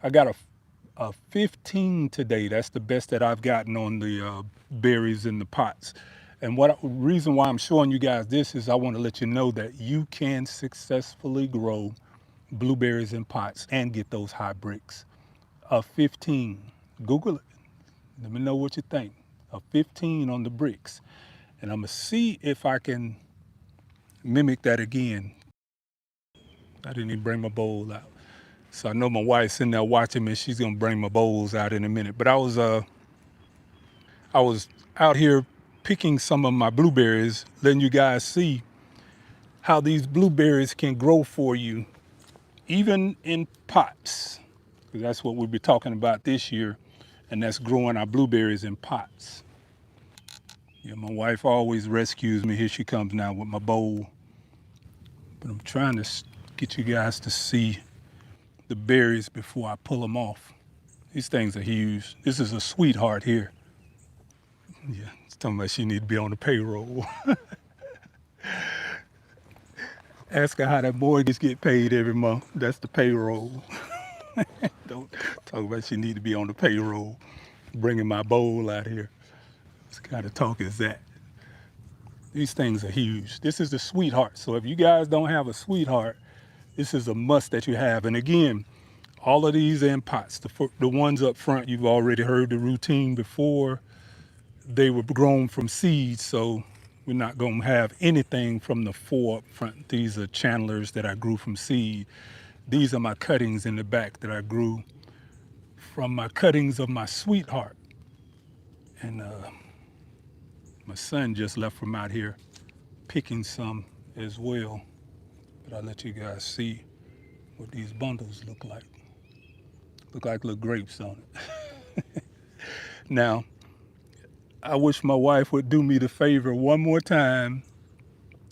I got a 15 today. That's the best that I've gotten on the berries in the pots. And reason why I'm showing you guys this is I want to let you know that you can successfully grow blueberries in pots and get those high bricks. A 15. Google it. Let me know what you think. A 15 on the bricks. And I'm going to see if I can mimic that again. I didn't even bring my bowl out. So I know my wife's sitting there watching me. She's gonna bring my bowls out in a minute. But I was out here picking some of my blueberries, letting you guys see how these blueberries can grow for you, even in pots. Because that's what we'll be talking about this year, and that's growing our blueberries in pots. Yeah, my wife always rescues me. Here she comes now with my bowl. But I'm trying to get you guys to see the berries before I pull them off. These things are huge. This is a sweetheart here. Yeah, it's talking about she need to be on the payroll. Ask her how that mortgage get paid every month. That's the payroll. Don't talk about she need to be on the payroll. Bringing my bowl out here. What kind of talk is that? These things are huge. This is the sweetheart. So if you guys don't have a sweetheart, this is a must that you have. And again, all of these in pots. The ones up front, you've already heard the routine before. They were grown from seeds, so we're not going to have anything from the four up front. These are channelers that I grew from seed. These are my cuttings in the back that I grew from my cuttings of my sweetheart. And my son just left from out here picking some as well. But I'll let you guys see what these bundles look like. Look like little grapes on it. Now, I wish my wife would do me the favor one more time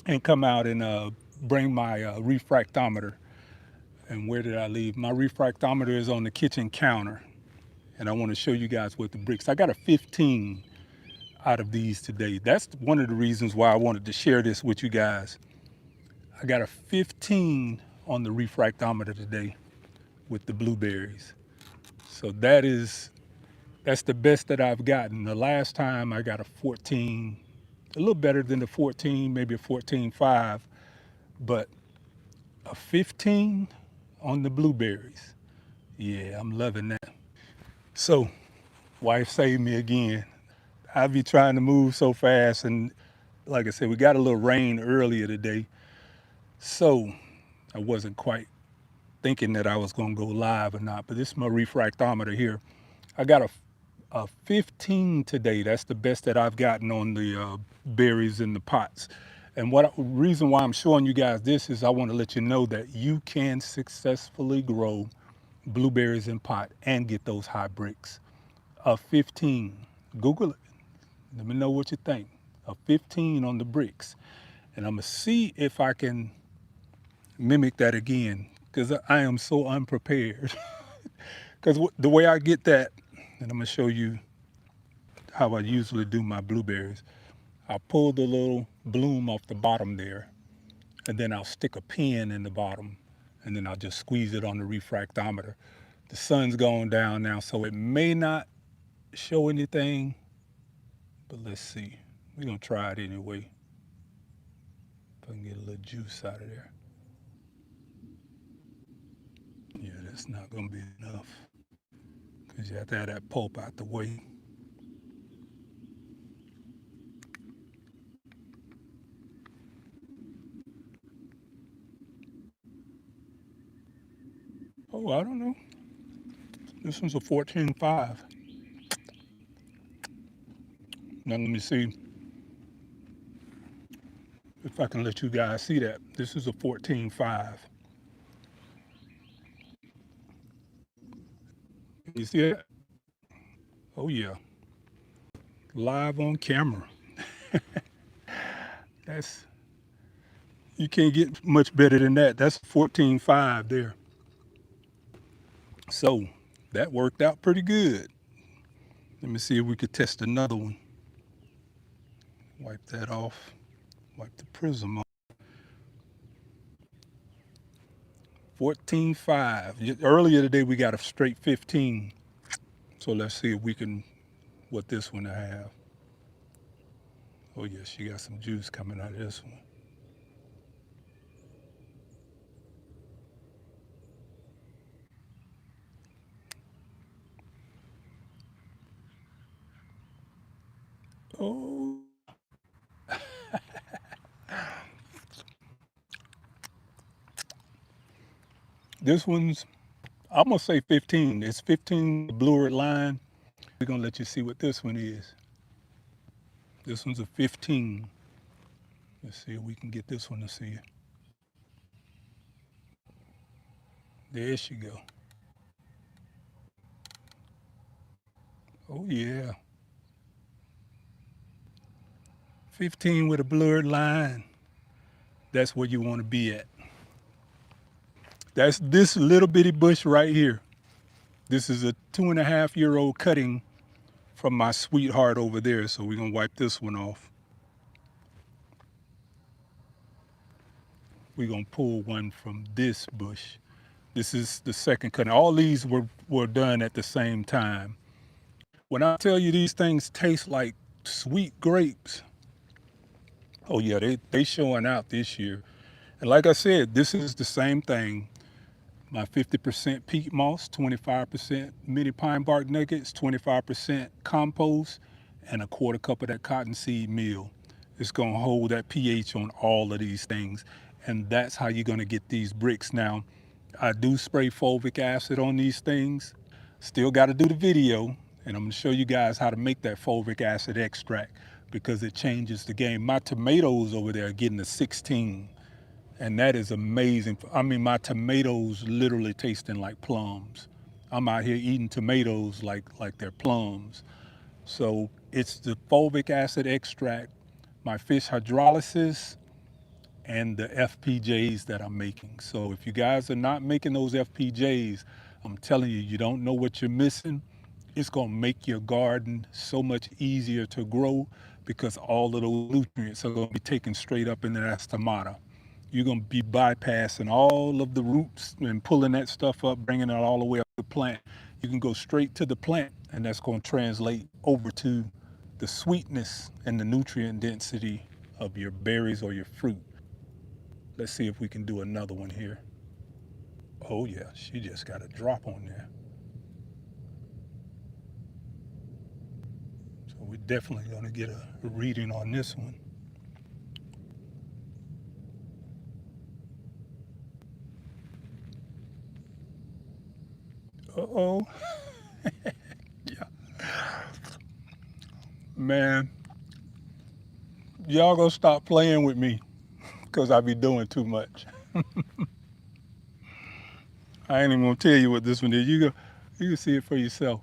and come out and bring my refractometer. And where did I leave? My refractometer is on the kitchen counter. And I want to show you guys what the bricks. I got a 15 out of these today. That's one of the reasons why I wanted to share this with you guys. I got a 15 on the refractometer today with the blueberries. So that's the best that I've gotten. The last time I got a 14, a little better than the 14, maybe a 14.5, but a 15 on the blueberries. Yeah, I'm loving that. So, wife saved me again. I be trying to move so fast, and like I said, we got a little rain earlier today, so I wasn't quite thinking that I was gonna go live or not, but this is my refractometer here. I got a 15 today. That's the best that I've gotten on the berries in the pots. And reason why I'm showing you guys this is I want to let you know that you can successfully grow blueberries in pot and get those high bricks. A 15. Google it. Let me know what you think. A 15 on the bricks. And I'm going to see if I can mimic that again because I am so unprepared. Because the way I get that, and I'm going to show you how I usually do my blueberries. I'll pull the little bloom off the bottom there, and then I'll stick a pin in the bottom, and then I'll just squeeze it on the refractometer. The sun's going down now, so it may not show anything, but let's see. We're gonna try it anyway. If I can get a little juice out of there. Yeah, that's not gonna be enough, because you have to have that pulp out the way. Oh, I don't know. This one's a 14.5. Now let me see if I can let you guys see that. This is a 14.5. You see that? Oh yeah, live on camera. That's You can't get much better than that. That's 14.5 there. So that worked out pretty good. Let me see if we could test another one. Wipe that off. Wipe the prism off. 14.5. Earlier today we got a straight 15. So let's see if we can, what this one I have. Oh yeah, she got some juice coming out of this one. Oh, this one's, I'm gonna say 15. It's 15 Blueberry line. We're gonna let you see what this one is. This one's a 15. Let's see if we can get this one to see it. There she go. Oh yeah. 15 with a blurred line. That's where you want to be at. That's this little bitty bush right here. This is a 2.5-year-old cutting from my sweetheart over there. So we're gonna wipe this one off. We're gonna pull one from this bush. This is the second cutting. All these were done at the same time. When I tell you these things taste like sweet grapes, oh yeah, they showing out this year. And like I said, this is the same thing. My 50% peat moss, 25% mini pine bark nuggets, 25% compost, and a quarter cup of that cottonseed meal. It's gonna hold that pH on all of these things. And that's how you're gonna get these Brix. Now, I do spray fulvic acid on these things. Still gotta do the video, and I'm gonna show you guys how to make that fulvic acid extract because it changes the game. My tomatoes over there are getting a 16. And that is amazing. I mean, my tomatoes literally tasting like plums. I'm out here eating tomatoes like they're plums. So it's the fulvic acid extract, my fish hydrolysis, and the FPJs that I'm making. So if you guys are not making those FPJs, I'm telling you, you don't know what you're missing. It's gonna make your garden so much easier to grow because all of those nutrients are gonna be taken straight up into that stomata. You're gonna be bypassing all of the roots and pulling that stuff up, bringing it all the way up the plant. You can go straight to the plant, and that's gonna translate over to the sweetness and the nutrient density of your berries or your fruit. Let's see if we can do another one here. Oh yeah, she just got a drop on there. So we're definitely gonna get a reading on this one. Uh-oh. Yeah. Man, y'all gonna stop playing with me because I be doing too much. I ain't even gonna tell you what this one is. You can see it for yourself.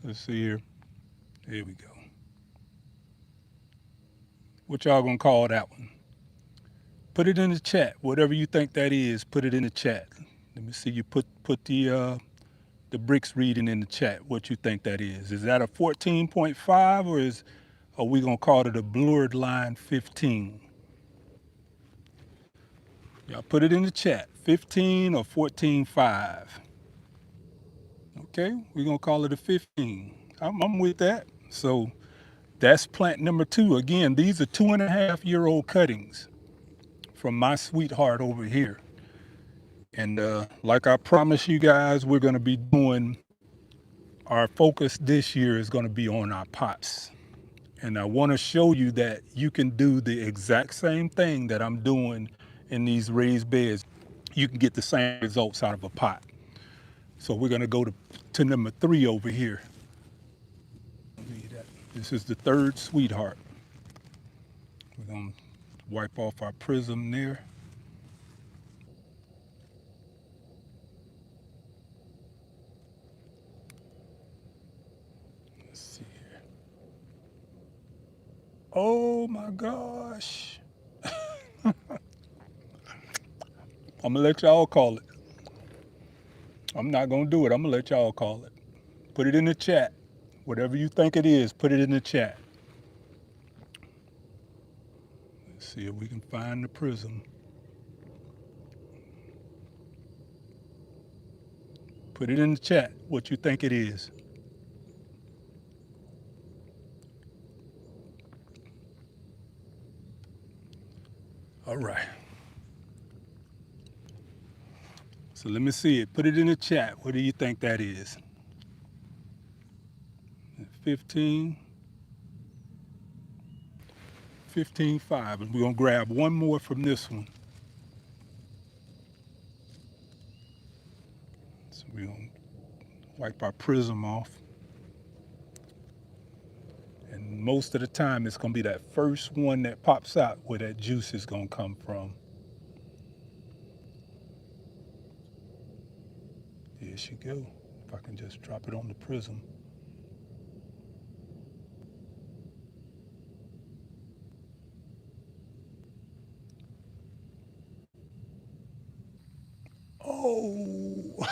Let's see here. Here we go. What y'all gonna call that one? Put it in the chat. Whatever you think that is, put it in the chat. Let me see you put the Brix reading in the chat. What you think that is? Is that a 14.5 or are we gonna call it a blurred line 15? Y'all put it in the chat. 15 or 14.5. Okay, we're gonna call it a 15. I'm with that. So that's plant number 2. Again, these are 2.5-year-old cuttings from my sweetheart over here. And like I promised you guys, we're gonna be doing, our focus this year is gonna be on our pots. And I wanna show you that you can do the exact same thing that I'm doing in these raised beds. You can get the same results out of a pot. So we're gonna go to number 3 over here. This is the third sweetheart. We're gonna wipe off our prism there. Let's see here. Oh my gosh. I'm gonna let y'all call it. I'm not gonna do it. I'm gonna let y'all call it. Put it in the chat. Whatever you think it is, put it in the chat. Let's see if we can find the prism. Put it in the chat what you think it is. All right. So let me see it. Put it in the chat. What do you think that is? 15, 15.5. And we're going to grab one more from this one. So we're going to wipe our prism off. And most of the time, it's going to be that first one that pops out where that juice is going to come from. Here she go. If I can just drop it on the prism. Oh,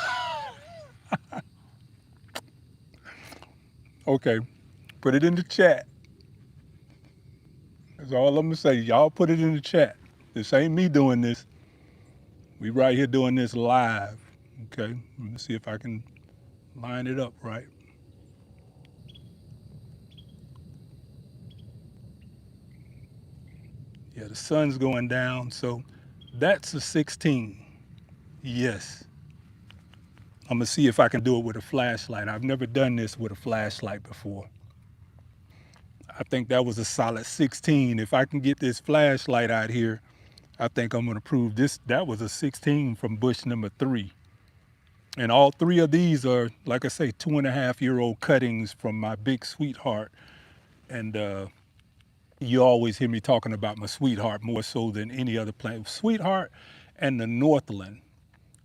okay. Put it in the chat. That's all I'm going to say. Y'all put it in the chat. This ain't me doing this. We right here doing this live. Okay. Let me see if I can line it up right. Yeah, the sun's going down. So that's a 16. Yes. I'm going to see if I can do it with a flashlight. I've never done this with a flashlight before. I think that was a solid 16. If I can get this flashlight out here, I think I'm going to prove this. That was a 16 from bush number 3. And all 3 of these are, like I say, 2.5-year-old cuttings from my big sweetheart. And you always hear me talking about my sweetheart more so than any other plant. Sweetheart and the Northland.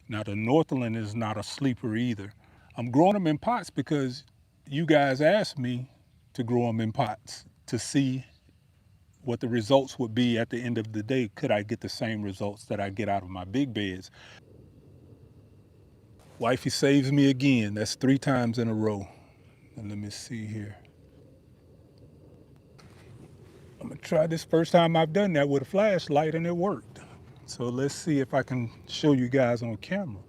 Now, the Northland is not a sleeper either. I'm growing them in pots because you guys asked me to grow them in pots to see what the results would be at the end of the day. Could I get the same results that I get out of my big beds? Wifey saves me again. That's 3 times in a row. And let me see here. I'm gonna try this first time I've done that with a flashlight and it worked. So let's see if I can show you guys on camera.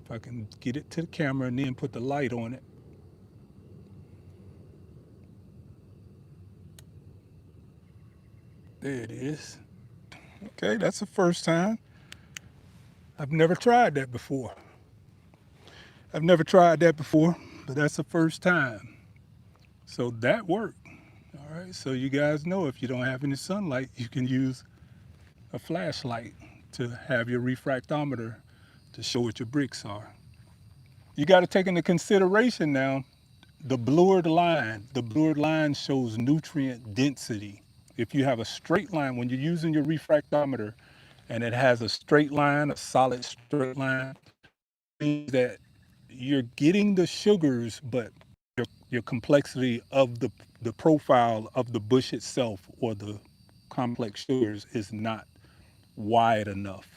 If I can get it to the camera and then put the light on it. There it is. Okay, that's the first time. I've never tried that before. But that's the first time. So that worked. All right, so you guys know if you don't have any sunlight, you can use a flashlight to have your refractometer to show what your Brix are. You got to take into consideration now the blued line. The blued line shows nutrient density. If you have a straight line, when you're using your refractometer and it has a straight line, a solid straight line, means that you're getting the sugars, but your complexity of the profile of the bush itself or the complex sugars is not wide enough.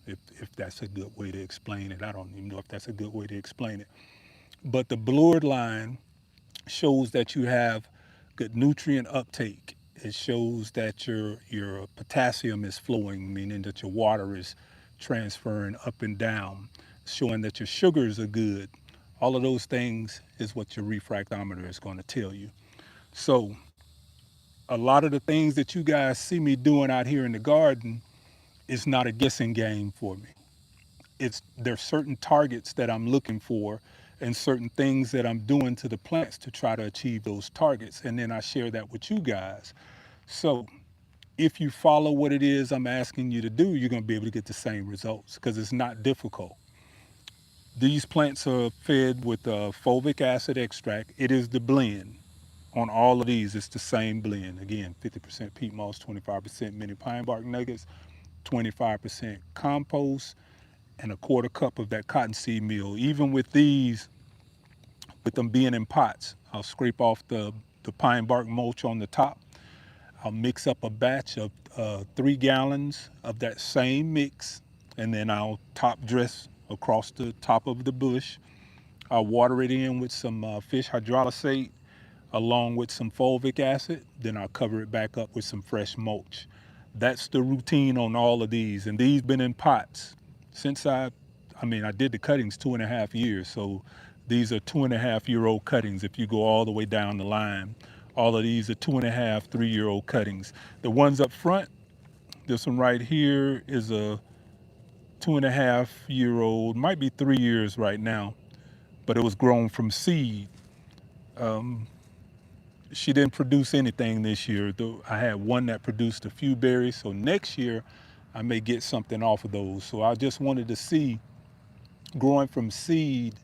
If that's a good way to explain it. I don't even know if that's a good way to explain it. But the blued line shows that you have good nutrient uptake. It shows that your potassium is flowing, meaning that your water is transferring up and down, showing that your sugars are good. All of those things is what your refractometer is going to tell you. So a lot of the things that you guys see me doing out here in the garden is not a guessing game for me. There's certain targets that I'm looking for and certain things that I'm doing to the plants to try to achieve those targets. And then I share that with you guys. So if you follow what it is I'm asking you to do, you're going to be able to get the same results because it's not difficult. These plants are fed with fulvic acid extract. It is the blend. On all of these, it's the same blend. Again, 50% peat moss, 25% mini pine bark nuggets, 25% compost, and a quarter cup of that cottonseed meal. Even with these, with them being in pots, I'll scrape off the pine bark mulch on the top. I'll mix up a batch of 3 gallons of that same mix, and then I'll top dress across the top of the bush. I'll water it in with some fish hydrolysate along with some fulvic acid. Then I'll cover it back up with some fresh mulch. That's the routine on all of these. And these been in pots since I I mean, I did the cuttings 2.5 years, so these are 2.5-year-old cuttings. If you go all the way down the line, all of these are 2.5, 3-year-old cuttings. The ones up front, this one right here is a 2.5-year-old, might be 3 years right now, but it was grown from seed. Um, she didn't produce anything this year, though. I had one that produced a few berries, so next year I may get something off of those. So I just wanted to see, growing from seed,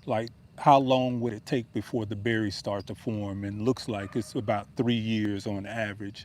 like how long would it take before the berries start to form? And looks like it's about 3 years on average.